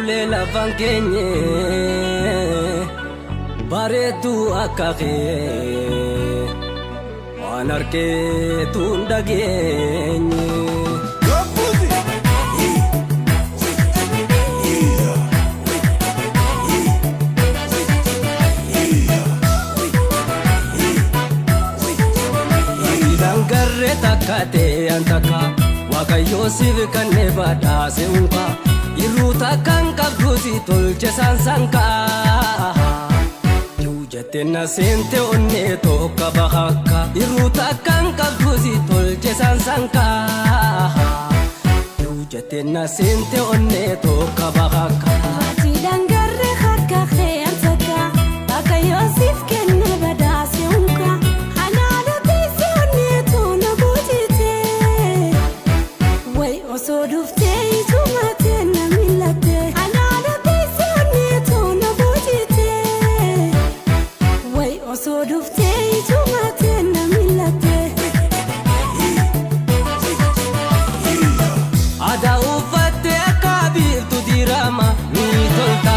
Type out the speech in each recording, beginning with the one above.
bulee lafaan keenye bareedduu akka kee waan harkeetu hin dhageenye. Dangarree takka ta'e antaka Waaqayyoo siif kannee badhaase unka irruu takkaan qabdu si tolche sansanka yoo jettee na seente onnee tokko bahakka irruu takkaan qabdu si tolche sansanka yoo jettee na seente onnee tokko bahakka. Dangarree harka kee antaka Waaqayyoo siif kannee badhaase unka. So duftee itumatee na milatee anaana teessee toona boojitee way osoo duftee itumatee na milatee. Aadaa uffattee akka biiftuu dirama ni tolta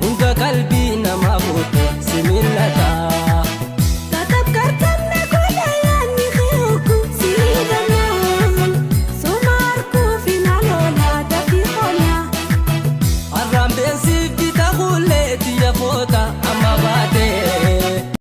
hunda qalbii namaa boote si milata.